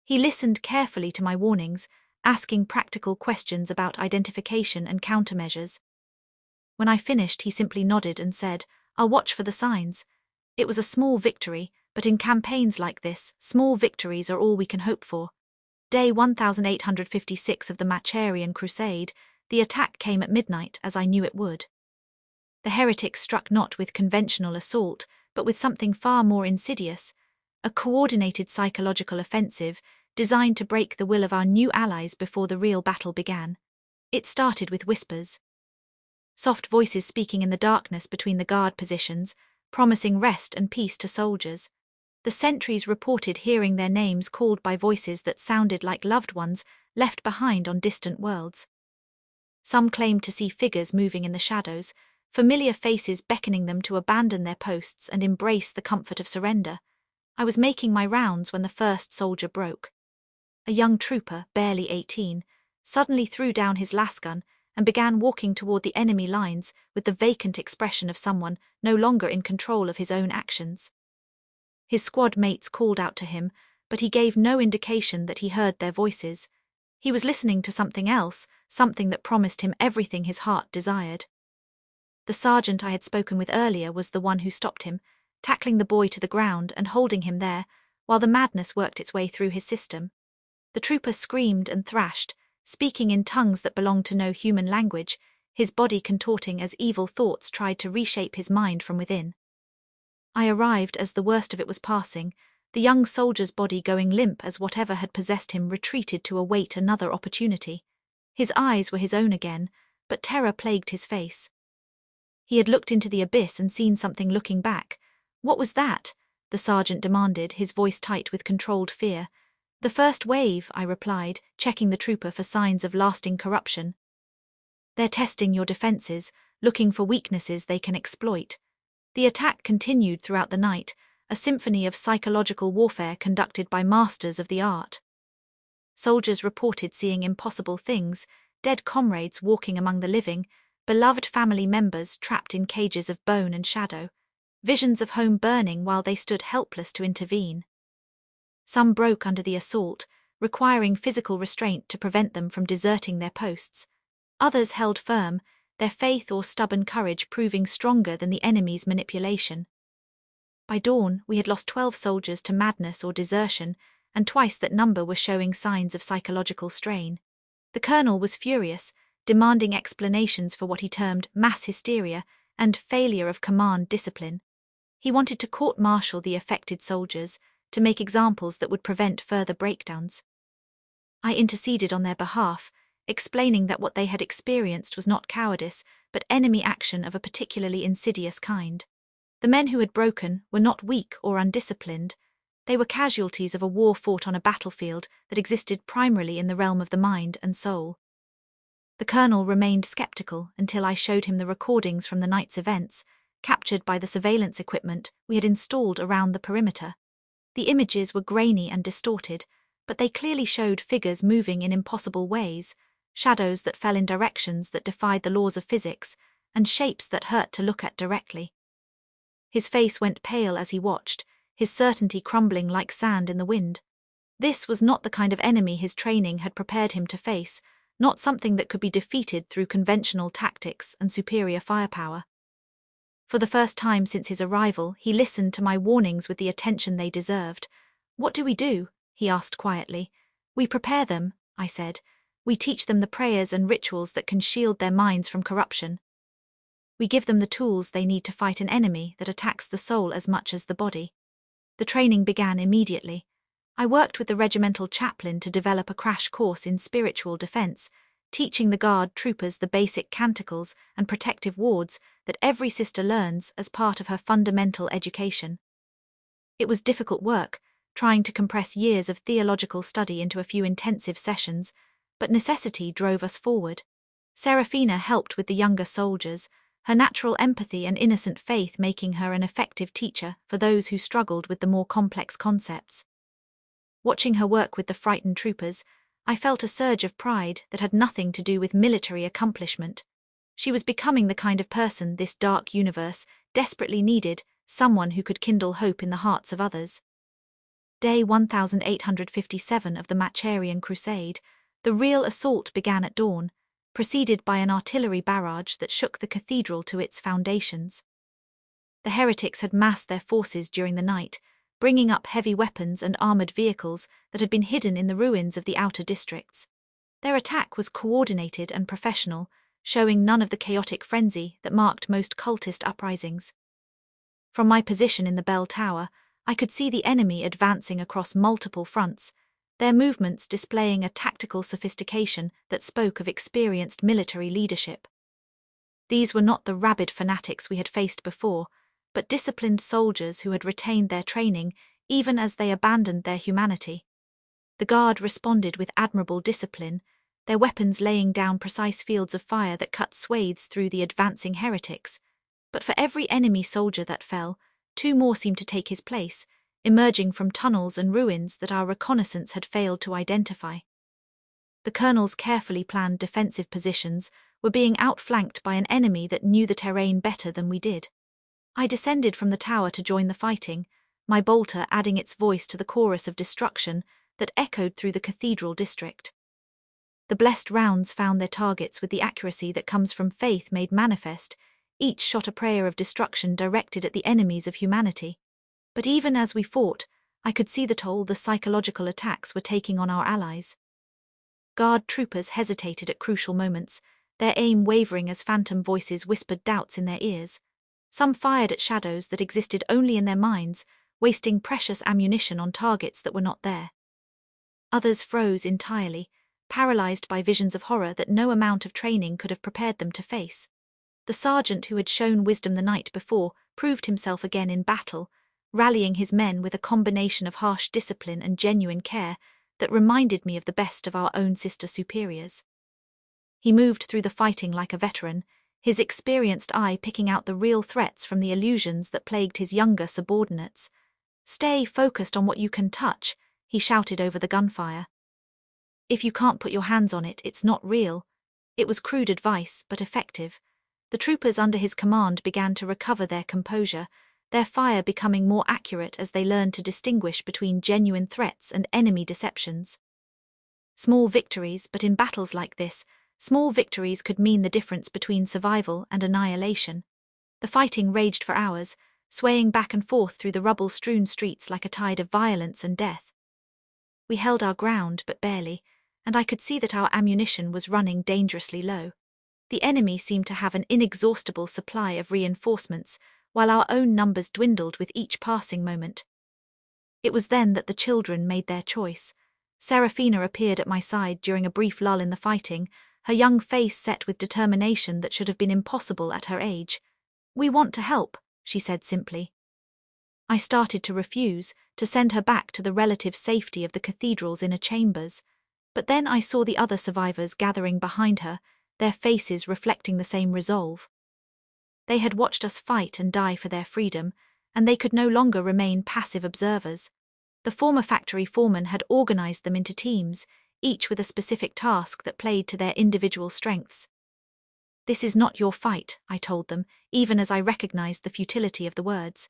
He listened carefully to my warnings, asking practical questions about identification and countermeasures. When I finished, he simply nodded and said, "I'll watch for the signs." It was a small victory, but in campaigns like this, small victories are all we can hope for. Day 1856 of the Macharian Crusade, the attack came at midnight, as I knew it would. The heretics struck not with conventional assault, but with something far more insidious, a coordinated psychological offensive designed to break the will of our new allies before the real battle began. It started with whispers. Soft voices speaking in the darkness between the guard positions, promising rest and peace to soldiers. The sentries reported hearing their names called by voices that sounded like loved ones left behind on distant worlds. Some claimed to see figures moving in the shadows, familiar faces beckoning them to abandon their posts and embrace the comfort of surrender. I was making my rounds when the first soldier broke. A young trooper, barely 18, suddenly threw down his lasgun and began walking toward the enemy lines with the vacant expression of someone no longer in control of his own actions. His squad mates called out to him, but he gave no indication that he heard their voices. He was listening to something else, something that promised him everything his heart desired. The sergeant I had spoken with earlier was the one who stopped him, tackling the boy to the ground and holding him there, while the madness worked its way through his system. The trooper screamed and thrashed, speaking in tongues that belonged to no human language, his body contorting as evil thoughts tried to reshape his mind from within. I arrived as the worst of it was passing, the young soldier's body going limp as whatever had possessed him retreated to await another opportunity. His eyes were his own again, but terror plagued his face. He had looked into the abyss and seen something looking back. "What was that?" the sergeant demanded, his voice tight with controlled fear. "The first wave," I replied, checking the trooper for signs of lasting corruption. "They're testing your defenses, looking for weaknesses they can exploit." The attack continued throughout the night, a symphony of psychological warfare conducted by masters of the art. Soldiers reported seeing impossible things, dead comrades walking among the living, beloved family members trapped in cages of bone and shadow, visions of home burning while they stood helpless to intervene. Some broke under the assault, requiring physical restraint to prevent them from deserting their posts. Others held firm, their faith or stubborn courage proving stronger than the enemy's manipulation. By dawn, we had lost 12 soldiers to madness or desertion, and twice that number were showing signs of psychological strain. The colonel was furious, demanding explanations for what he termed mass hysteria and failure of command discipline. He wanted to court-martial the affected soldiers, to make examples that would prevent further breakdowns. I interceded on their behalf, explaining that what they had experienced was not cowardice, but enemy action of a particularly insidious kind. The men who had broken were not weak or undisciplined. They were casualties of a war fought on a battlefield that existed primarily in the realm of the mind and soul. The colonel remained skeptical until I showed him the recordings from the night's events, captured by the surveillance equipment we had installed around the perimeter. The images were grainy and distorted, but they clearly showed figures moving in impossible ways, shadows that fell in directions that defied the laws of physics, and shapes that hurt to look at directly. His face went pale as he watched, his certainty crumbling like sand in the wind. This was not the kind of enemy his training had prepared him to face, not something that could be defeated through conventional tactics and superior firepower. For the first time since his arrival, he listened to my warnings with the attention they deserved. "What do we do?" he asked quietly. "We prepare them," I said. "We teach them the prayers and rituals that can shield their minds from corruption. We give them the tools they need to fight an enemy that attacks the soul as much as the body." The training began immediately. I worked with the regimental chaplain to develop a crash course in spiritual defense, teaching the Guard troopers the basic canticles and protective wards that every sister learns as part of her fundamental education. It was difficult work, trying to compress years of theological study into a few intensive sessions, but necessity drove us forward. Serafina helped with the younger soldiers, her natural empathy and innocent faith making her an effective teacher for those who struggled with the more complex concepts. Watching her work with the frightened troopers, I felt a surge of pride that had nothing to do with military accomplishment. She was becoming the kind of person this dark universe desperately needed, someone who could kindle hope in the hearts of others. Day 1857 of the Macharian Crusade, the real assault began at dawn, preceded by an artillery barrage that shook the cathedral to its foundations. The heretics had massed their forces during the night, bringing up heavy weapons and armored vehicles that had been hidden in the ruins of the outer districts. Their attack was coordinated and professional, showing none of the chaotic frenzy that marked most cultist uprisings. From my position in the bell tower, I could see the enemy advancing across multiple fronts, their movements displaying a tactical sophistication that spoke of experienced military leadership. These were not the rabid fanatics we had faced before, but disciplined soldiers who had retained their training even as they abandoned their humanity. The Guard responded with admirable discipline, their weapons laying down precise fields of fire that cut swathes through the advancing heretics. But for every enemy soldier that fell, 2 more seemed to take his place, emerging from tunnels and ruins that our reconnaissance had failed to identify. The colonel's carefully planned defensive positions were being outflanked by an enemy that knew the terrain better than we did. I descended from the tower to join the fighting, my bolter adding its voice to the chorus of destruction that echoed through the cathedral district. The blessed rounds found their targets with the accuracy that comes from faith made manifest, each shot a prayer of destruction directed at the enemies of humanity. But even as we fought, I could see the toll the psychological attacks were taking on our allies. Guard troopers hesitated at crucial moments, their aim wavering as phantom voices whispered doubts in their ears. Some fired at shadows that existed only in their minds, wasting precious ammunition on targets that were not there. Others froze entirely, paralyzed by visions of horror that no amount of training could have prepared them to face. The sergeant who had shown wisdom the night before proved himself again in battle, rallying his men with a combination of harsh discipline and genuine care that reminded me of the best of our own sister superiors. He moved through the fighting like a veteran, his experienced eye picking out the real threats from the illusions that plagued his younger subordinates. "Stay focused on what you can touch," he shouted over the gunfire. "If you can't put your hands on it, it's not real." It was crude advice, but effective. The troopers under his command began to recover their composure, their fire becoming more accurate as they learned to distinguish between genuine threats and enemy deceptions. Small victories, but in battles like this, small victories could mean the difference between survival and annihilation. The fighting raged for hours, swaying back and forth through the rubble-strewn streets like a tide of violence and death. We held our ground, but barely, and I could see that our ammunition was running dangerously low. The enemy seemed to have an inexhaustible supply of reinforcements, while our own numbers dwindled with each passing moment. It was then that the children made their choice. Serafina appeared at my side during a brief lull in the fighting, her young face set with determination that should have been impossible at her age. "We want to help," she said simply. I started to refuse, to send her back to the relative safety of the cathedral's inner chambers, but then I saw the other survivors gathering behind her, their faces reflecting the same resolve. They had watched us fight and die for their freedom, and they could no longer remain passive observers. The former factory foreman had organized them into teams, each with a specific task that played to their individual strengths. "This is not your fight," I told them, even as I recognized the futility of the words.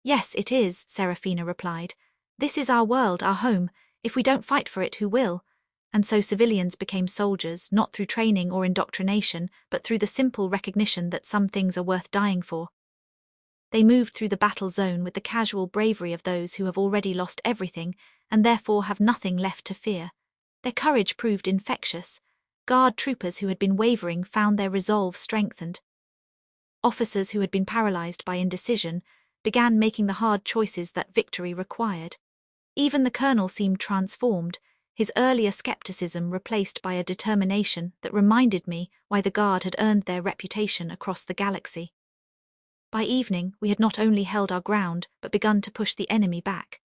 "Yes, it is," Serafina replied. "This is our world, our home. If we don't fight for it, who will? and so civilians became soldiers not through training or indoctrination, but through the simple recognition that some things are worth dying for. They moved through the battle zone with the casual bravery of those who have already lost everything and therefore have nothing left to fear. Their courage proved infectious. Guard troopers who had been wavering found their resolve strengthened. Officers who had been paralyzed by indecision began making the hard choices that victory required. Even the colonel seemed transformed, his earlier skepticism replaced by a determination that reminded me why the Guard had earned their reputation across the galaxy. By evening, we had not only held our ground, but begun to push the enemy back.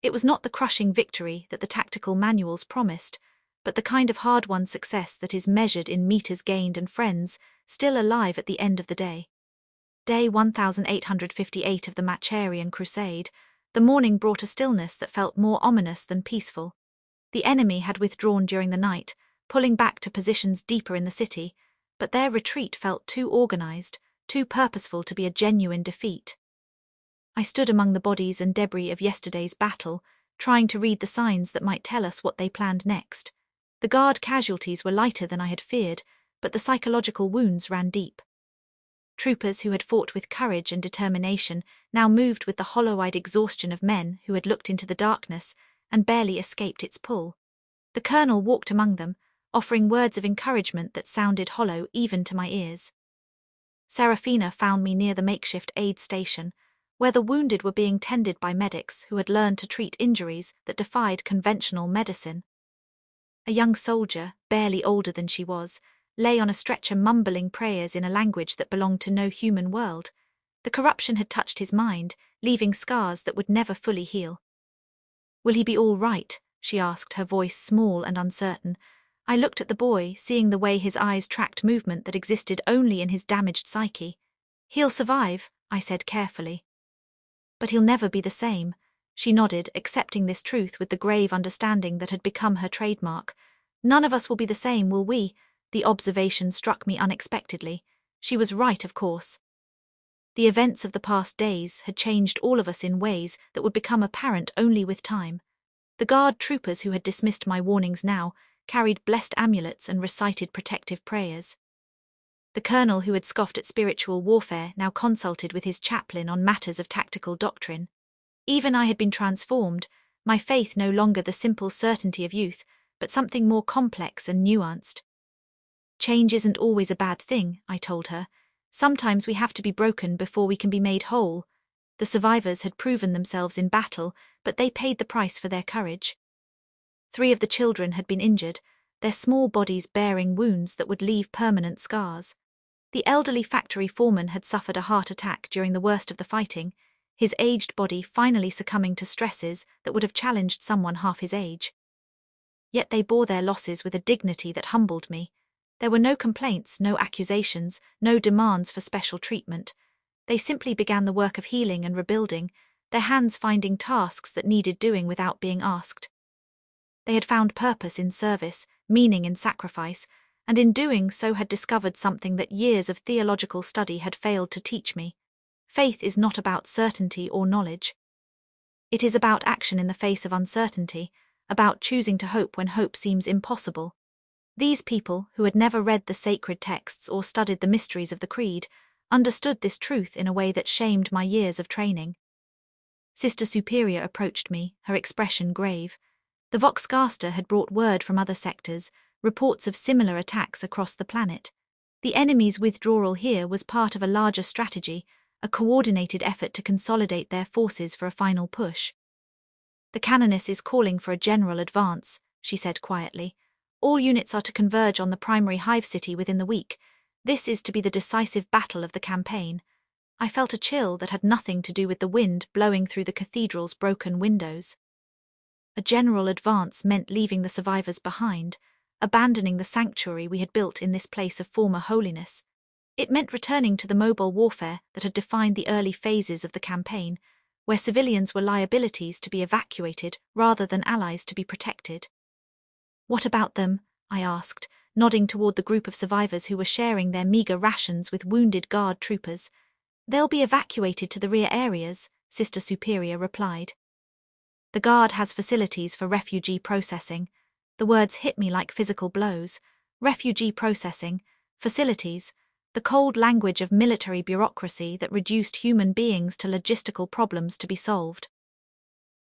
It was not the crushing victory that the tactical manuals promised, but the kind of hard-won success that is measured in meters gained and friends still alive at the end of the day. Day 1858 of the Macharian Crusade, the morning brought a stillness that felt more ominous than peaceful. The enemy had withdrawn during the night, pulling back to positions deeper in the city, but their retreat felt too organized, too purposeful to be a genuine defeat. I stood among the bodies and debris of yesterday's battle, trying to read the signs that might tell us what they planned next. The Guard casualties were lighter than I had feared, but the psychological wounds ran deep. Troopers who had fought with courage and determination now moved with the hollow-eyed exhaustion of men who had looked into the darkness and barely escaped its pull. The colonel walked among them, offering words of encouragement that sounded hollow even to my ears. Serafina found me near the makeshift aid station, where the wounded were being tended by medics who had learned to treat injuries that defied conventional medicine. A young soldier, barely older than she was, lay on a stretcher mumbling prayers in a language that belonged to no human world. The corruption had touched his mind, leaving scars that would never fully heal. "Will he be all right?" she asked, her voice small and uncertain. I looked at the boy, seeing the way his eyes tracked movement that existed only in his damaged psyche. "He'll survive," I said carefully. "But he'll never be the same." She nodded, accepting this truth with the grave understanding that had become her trademark. "None of us will be the same, will we?" The observation struck me unexpectedly. She was right, of course. The events of the past days had changed all of us in ways that would become apparent only with time. The Guard troopers who had dismissed my warnings now carried blessed amulets and recited protective prayers. The colonel who had scoffed at spiritual warfare now consulted with his chaplain on matters of tactical doctrine. Even I had been transformed, my faith no longer the simple certainty of youth, but something more complex and nuanced. "Change isn't always a bad thing," I told her. "Sometimes we have to be broken before we can be made whole." The survivors had proven themselves in battle, but they paid the price for their courage. 3 of the children had been injured, their small bodies bearing wounds that would leave permanent scars. The elderly factory foreman had suffered a heart attack during the worst of the fighting, his aged body finally succumbing to stresses that would have challenged someone half his age. Yet they bore their losses with a dignity that humbled me. There were no complaints, no accusations, no demands for special treatment. They simply began the work of healing and rebuilding, their hands finding tasks that needed doing without being asked. They had found purpose in service, meaning in sacrifice, and in doing so had discovered something that years of theological study had failed to teach me. Faith is not about certainty or knowledge. It is about action in the face of uncertainty, about choosing to hope when hope seems impossible. These people, who had never read the sacred texts or studied the mysteries of the creed, understood this truth in a way that shamed my years of training. Sister Superior approached me, her expression grave. The Voxcaster had brought word from other sectors, reports of similar attacks across the planet. The enemy's withdrawal here was part of a larger strategy, a coordinated effort to consolidate their forces for a final push. "The Canoness is calling for a general advance," she said quietly. "All units are to converge on the primary hive city within the week. This is to be the decisive battle of the campaign." I felt a chill that had nothing to do with the wind blowing through the cathedral's broken windows. A general advance meant leaving the survivors behind, abandoning the sanctuary we had built in this place of former holiness. It meant returning to the mobile warfare that had defined the early phases of the campaign, where civilians were liabilities to be evacuated rather than allies to be protected. "What about them?" I asked, nodding toward the group of survivors who were sharing their meager rations with wounded Guard troopers. "They'll be evacuated to the rear areas," Sister Superior replied. "The Guard has facilities for refugee processing. The words hit me like physical blows. Refugee processing, facilities, the cold language of military bureaucracy that reduced human beings to logistical problems to be solved.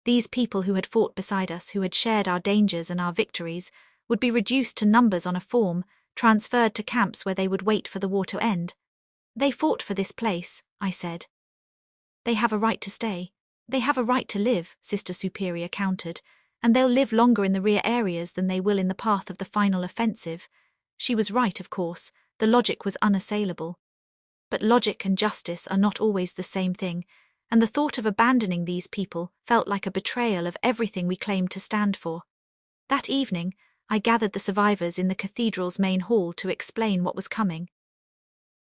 These people who had fought beside us, who had shared our dangers and our victories, would be reduced to numbers on a form, transferred to camps where they would wait for the war to end. They fought for this place, I said. They have a right to stay. They have a right to live, Sister Superior countered, and they'll live longer in the rear areas than they will in the path of the final offensive. She was right, of course. The logic was unassailable. But logic and justice are not always the same thing, and the thought of abandoning these people felt like a betrayal of everything we claimed to stand for. That evening, I gathered the survivors in the cathedral's main hall to explain what was coming.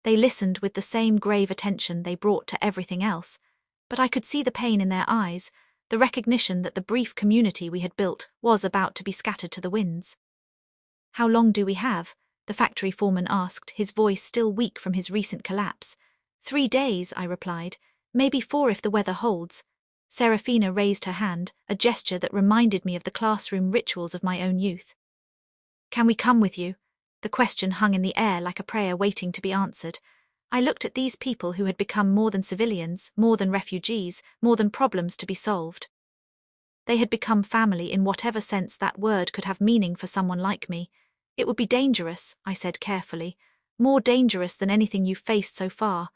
They listened with the same grave attention they brought to everything else, but I could see the pain in their eyes, the recognition that the brief community we had built was about to be scattered to the winds. "How long do we have?" the factory foreman asked, his voice still weak from his recent collapse. 3 days, I replied. Maybe 4 if the weather holds. Serafina raised her hand, a gesture that reminded me of the classroom rituals of my own youth. "Can we come with you?" The question hung in the air like a prayer waiting to be answered. I looked at these people who had become more than civilians, more than refugees, more than problems to be solved. They had become family in whatever sense that word could have meaning for someone like me. "It would be dangerous," I said carefully. "More dangerous than anything you've faced so far."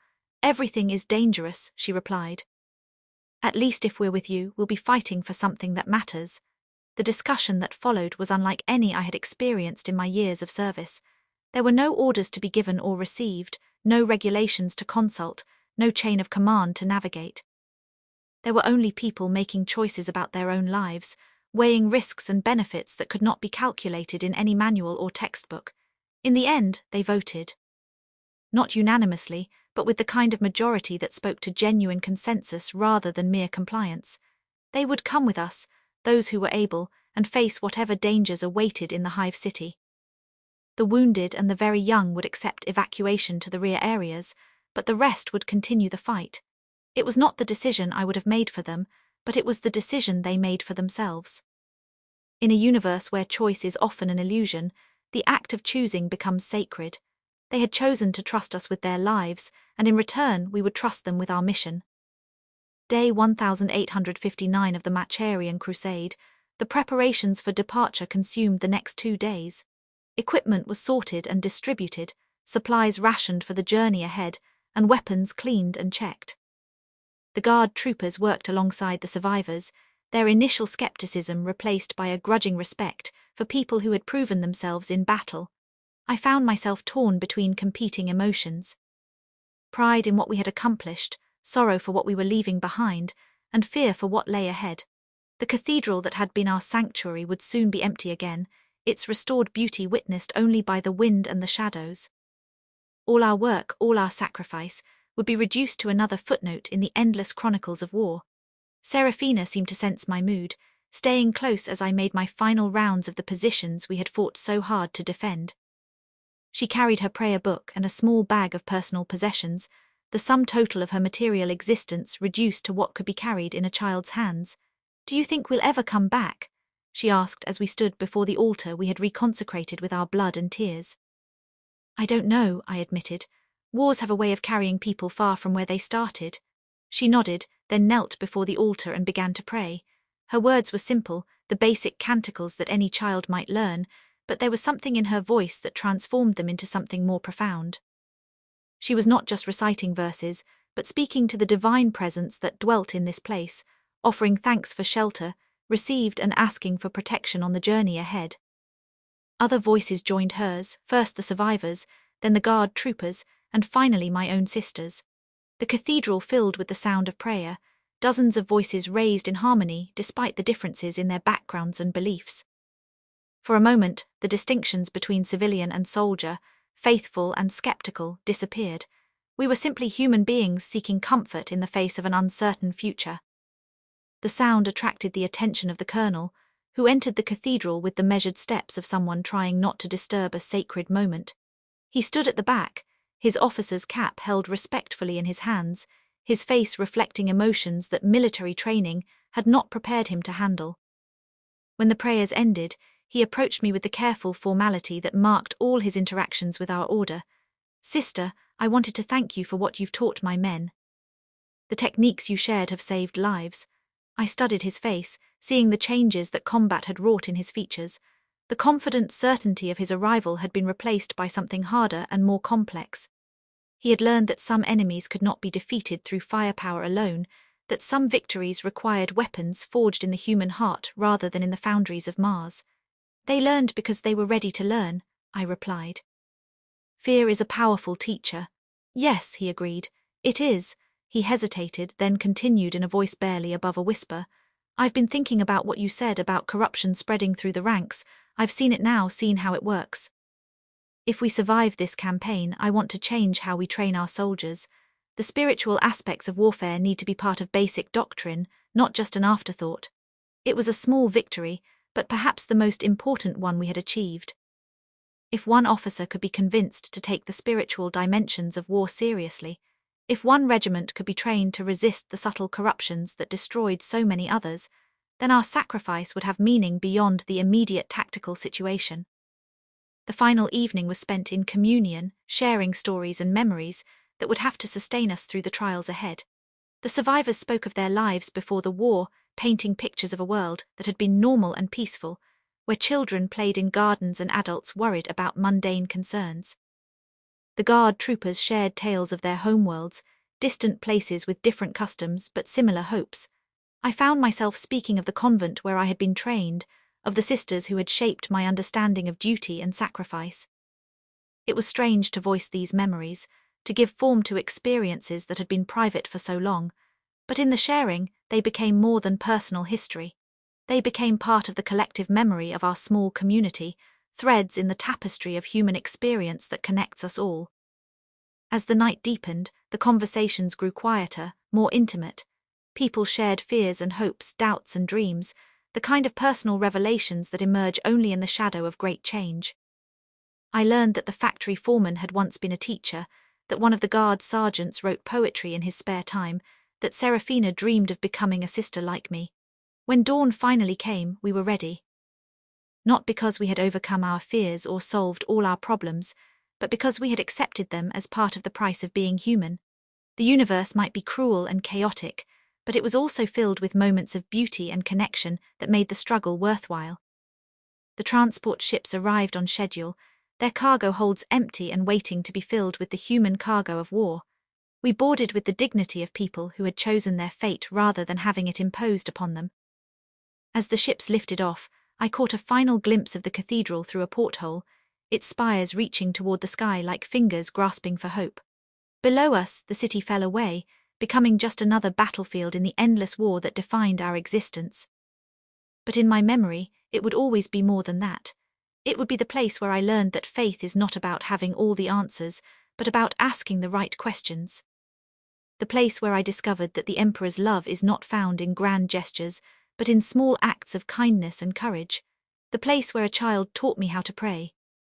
"Everything is dangerous," she replied. "At least if we're with you, we'll be fighting for something that matters." The discussion that followed was unlike any I had experienced in my years of service. There were no orders to be given or received, no regulations to consult, no chain of command to navigate. There were only people making choices about their own lives, weighing risks and benefits that could not be calculated in any manual or textbook. In the end, they voted. Not unanimously, but with the kind of majority that spoke to genuine consensus rather than mere compliance. They would come with us, those who were able, and face whatever dangers awaited in the Hive City. The wounded and the very young would accept evacuation to the rear areas, but the rest would continue the fight. It was not the decision I would have made for them, but it was the decision they made for themselves. In a universe where choice is often an illusion, the act of choosing becomes sacred. They had chosen to trust us with their lives, and in return we would trust them with our mission. Day 1859 of the Macharian Crusade, the preparations for departure consumed the next 2 days. Equipment was sorted and distributed, supplies rationed for the journey ahead, and weapons cleaned and checked. The Guard troopers worked alongside the survivors, their initial skepticism replaced by a grudging respect for people who had proven themselves in battle. I found myself torn between competing emotions. Pride in what we had accomplished, sorrow for what we were leaving behind, and fear for what lay ahead. The cathedral that had been our sanctuary would soon be empty again, its restored beauty witnessed only by the wind and the shadows. All our work, all our sacrifice, would be reduced to another footnote in the endless chronicles of war. Serafina seemed to sense my mood, staying close as I made my final rounds of the positions we had fought so hard to defend. She carried her prayer book and a small bag of personal possessions, the sum total of her material existence reduced to what could be carried in a child's hands. "Do you think we'll ever come back?" she asked as we stood before the altar we had reconsecrated with our blood and tears. "I don't know," I admitted. "Wars have a way of carrying people far from where they started." She nodded, then knelt before the altar and began to pray. Her words were simple, the basic canticles that any child might learn, but there was something in her voice that transformed them into something more profound. She was not just reciting verses, but speaking to the divine presence that dwelt in this place, offering thanks for shelter, received and asking for protection on the journey ahead. Other voices joined hers, first the survivors, then the Guard troopers, and finally my own sisters. The cathedral filled with the sound of prayer, dozens of voices raised in harmony despite the differences in their backgrounds and beliefs. For a moment, the distinctions between civilian and soldier, faithful and skeptical, disappeared. We were simply human beings seeking comfort in the face of an uncertain future. The sound attracted the attention of the colonel, who entered the cathedral with the measured steps of someone trying not to disturb a sacred moment. He stood at the back, his officer's cap held respectfully in his hands, his face reflecting emotions that military training had not prepared him to handle. When the prayers ended, He approached me with the careful formality that marked all his interactions with our order. "Sister, I wanted to thank you for what you've taught my men. The techniques you shared have saved lives." I studied his face, seeing the changes that combat had wrought in his features. The confident certainty of his arrival had been replaced by something harder and more complex. He had learned that some enemies could not be defeated through firepower alone, that some victories required weapons forged in the human heart rather than in the foundries of Mars. "They learned because they were ready to learn," I replied. "Fear is a powerful teacher." "Yes," he agreed. "It is." He hesitated, then continued in a voice barely above a whisper. "I've been thinking about what you said about corruption spreading through the ranks. I've seen it now, seen how it works. If we survive this campaign, I want to change how we train our soldiers. The spiritual aspects of warfare need to be part of basic doctrine, not just an afterthought." It was a small victory, but perhaps the most important one we had achieved. If one officer could be convinced to take the spiritual dimensions of war seriously, if one regiment could be trained to resist the subtle corruptions that destroyed so many others, then our sacrifice would have meaning beyond the immediate tactical situation. The final evening was spent in communion, sharing stories and memories that would have to sustain us through the trials ahead. The survivors spoke of their lives before the war, painting pictures of a world that had been normal and peaceful, where children played in gardens and adults worried about mundane concerns. The Guard troopers shared tales of their homeworlds, distant places with different customs but similar hopes. I found myself speaking of the convent where I had been trained, of the sisters who had shaped my understanding of duty and sacrifice. It was strange to voice these memories, to give form to experiences that had been private for so long, but in the sharing, they became more than personal history. They became part of the collective memory of our small community, threads in the tapestry of human experience that connects us all. As the night deepened, the conversations grew quieter, more intimate. People shared fears and hopes, doubts and dreams, the kind of personal revelations that emerge only in the shadow of great change. I learned that the factory foreman had once been a teacher, that one of the Guard sergeants wrote poetry in his spare time, that Serafina dreamed of becoming a sister like me. When dawn finally came, we were ready. Not because we had overcome our fears or solved all our problems, but because we had accepted them as part of the price of being human. The universe might be cruel and chaotic, but it was also filled with moments of beauty and connection that made the struggle worthwhile. The transport ships arrived on schedule, their cargo holds empty and waiting to be filled with the human cargo of war. We boarded with the dignity of people who had chosen their fate rather than having it imposed upon them. As the ships lifted off, I caught a final glimpse of the cathedral through a porthole, its spires reaching toward the sky like fingers grasping for hope. Below us, the city fell away, becoming just another battlefield in the endless war that defined our existence. But in my memory, it would always be more than that. It would be the place where I learned that faith is not about having all the answers, but about asking the right questions. The place where I discovered that the Emperor's love is not found in grand gestures, but in small acts of kindness and courage. The place where a child taught me how to pray.